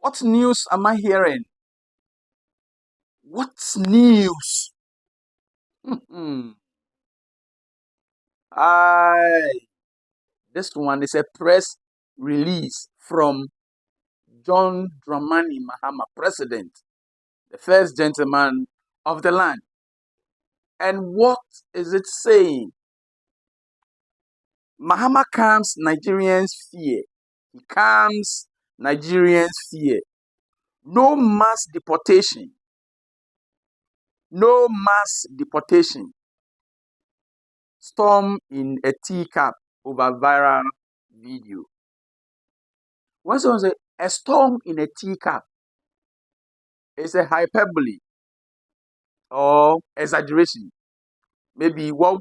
What news am I hearing? What news? I This one is a press release from John Dramani Mahama, President, the first gentleman of the land. And what is it saying? Mahama calms Nigerians' fear. He calms Nigerians' fear. No mass deportation. No mass deportation. Storm in a teacup over viral video. When someone says a storm in a teacup, it's a hyperbole or exaggeration. Maybe what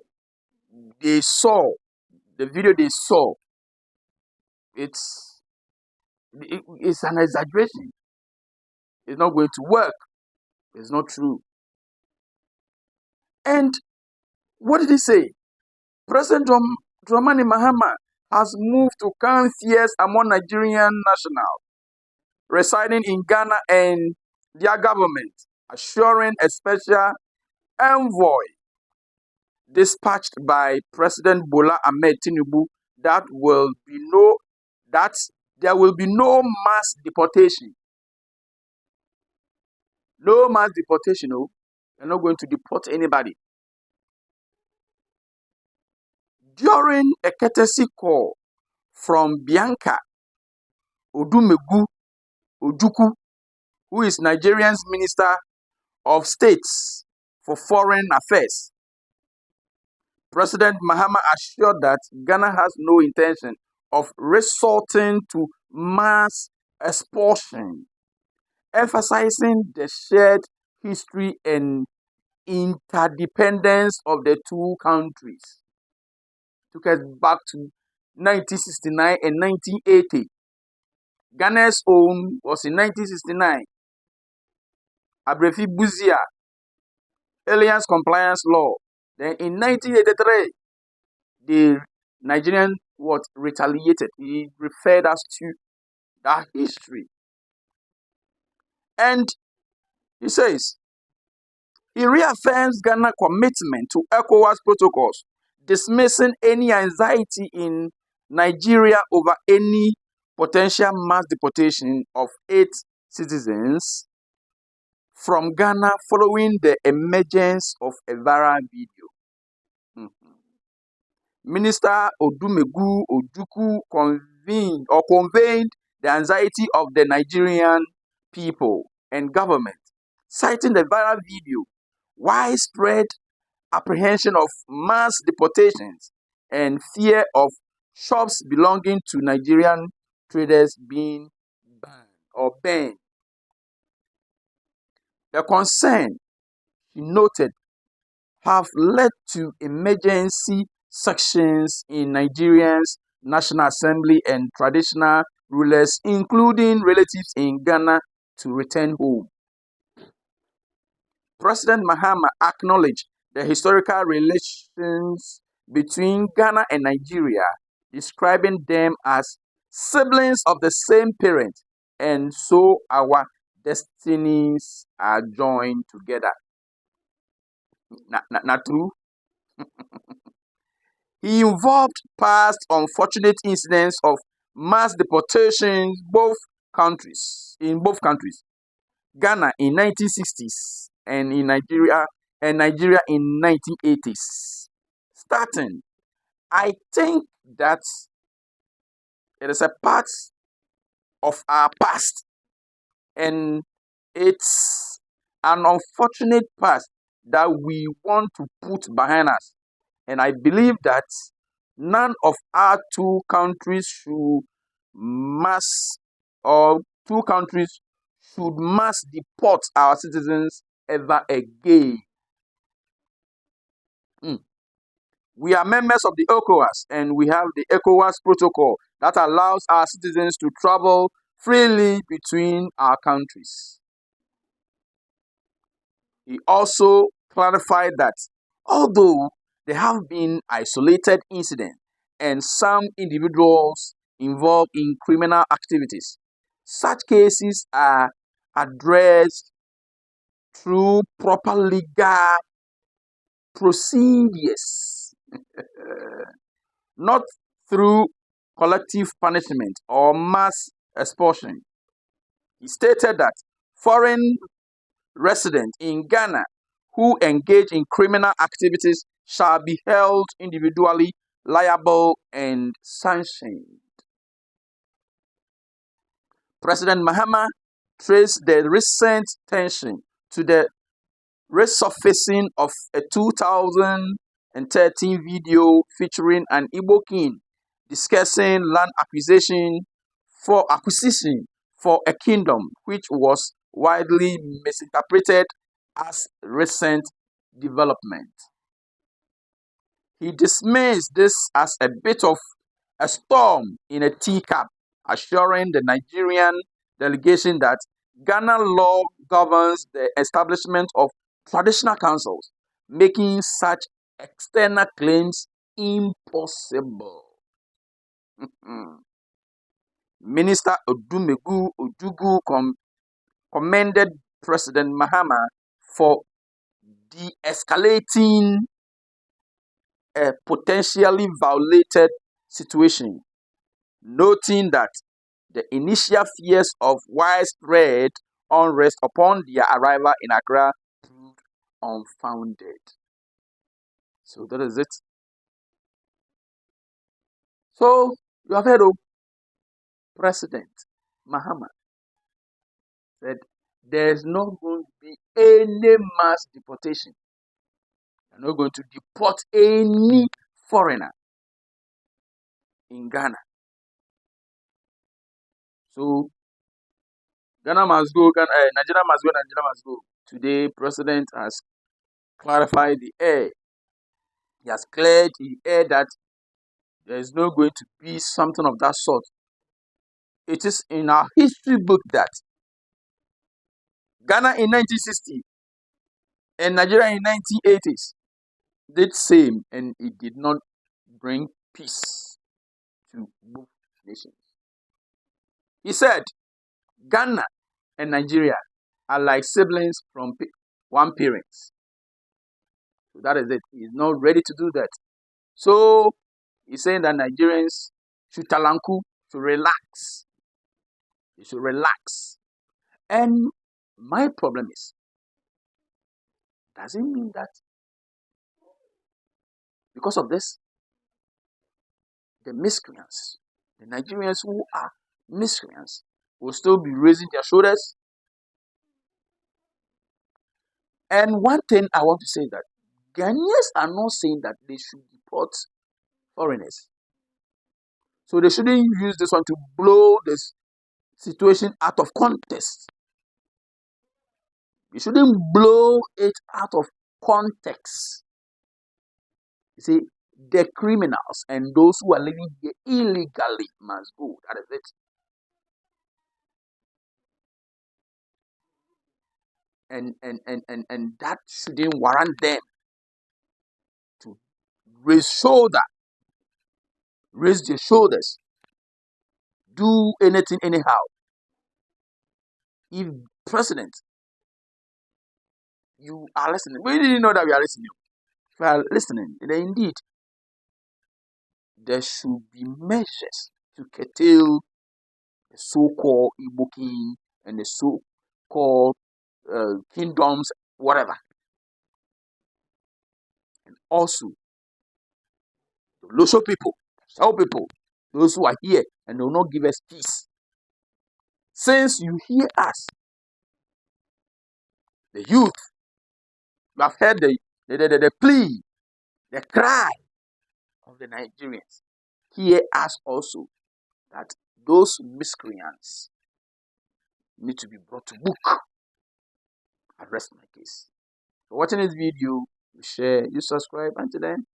they saw, the video they saw, it's an exaggeration. It's not going to work. It's not true. And what did he say? President Dramani Mahama has moved to calm fears among Nigerian nationals residing in Ghana and their government, assuring a special envoy dispatched by President Bola Ahmed Tinubu that there will be no mass deportation. No mass deportation. No, you're not going to deport anybody. During a courtesy call from Bianca Odumegu Ojukwu, who is Nigeria's Minister of State for Foreign Affairs, President Mahama assured that Ghana has no intention of resorting to mass expulsion, emphasizing the shared history and interdependence of the two countries. Took us back to 1969 and 1980. Ghana's own was in 1969. Abrefi Buzia, Aliens Compliance Law. Then in 1983, the Nigerian retaliated. He referred us to that history. And he says, he reaffirms Ghana's commitment to ECOWAS protocols, dismissing any anxiety in Nigeria over any potential mass deportation of its citizens from Ghana following the emergence of a viral video. Minister Odumegu Ojukwu conveyed the anxiety of the Nigerian people and government, citing the viral video, widespread apprehension of mass deportations, and fear of shops belonging to Nigerian traders being banned. The concern, he noted, have led to emergency sections in Nigeria's National Assembly and traditional rulers, including relatives in Ghana, to return home. President Mahama acknowledged the historical relations between Ghana and Nigeria, describing them as siblings of the same parent, and so our destinies are joined together. Not true. He involved past unfortunate incidents of mass deportations in both countries. Ghana in 1960s and in Nigeria in 1980s. Starting, I think that it is a part of our past, and it's an unfortunate past that we want to put behind us. And I believe that none of our two countries should mass deport our citizens ever again. We are members of the ECOWAS, and we have the ECOWAS protocol that allows our citizens to travel freely between our countries. He also clarified that although there have been isolated incidents and some individuals involved in criminal activities, Such cases are addressed through proper legal procedures, not through collective punishment or mass expulsion. He stated that foreign residents in Ghana who engage in criminal activities shall be held individually liable and sanctioned. President Mahama traced the recent tension to the resurfacing of a 2013 video featuring an Igbo king discussing land acquisition for a kingdom, which was widely misinterpreted as recent development. He dismissed this as a bit of a storm in a teacup, assuring the Nigerian delegation that Ghana law governs the establishment of traditional councils, making such external claims impossible. Minister Odugu commended President Mahama for de-escalating a potentially violated situation, noting that the initial fears of widespread unrest upon their arrival in Accra proved unfounded. So that is it. So you have heard of President Mahama said there is not going to be any mass deportation. They're not going to deport any foreigner in Ghana. So Ghana must go, Nigeria must go, Nigeria must go. Today, President has clarified the air. He has cleared the air that there is not going to be something of that sort. It is in our history book that Ghana in 1960 and Nigeria in 1980s did same, and it did not bring peace to both nations. He said, Ghana and Nigeria are like siblings from one parent. So that is it. He's not ready to do that. So he's saying that Nigerians should talanku, should relax. They should relax. And my problem is, does it mean that because of this, the miscreants, the Nigerians who are miscreants, will still be raising their shoulders? And one thing I want to say that Ghanaians are not saying that they should deport foreigners. So they shouldn't use this one to blow this situation out of context. You shouldn't blow it out of context. You see, the criminals and those who are living here illegally must go. That is it. And that shouldn't warrant them to raise their shoulders, do anything anyhow. If President, you are listening, we didn't know that we are listening. If you are listening, then indeed there should be measures to curtail the so-called Igbo king and the so-called kingdoms, whatever. And also, the local people, South people, those who are here and will not give us peace. Since you hear us, the youth, you have heard the plea, the cry of the Nigerians. Hear us also that those miscreants need to be brought to book. I rest my case. For watching this video, you share, you subscribe. Until then,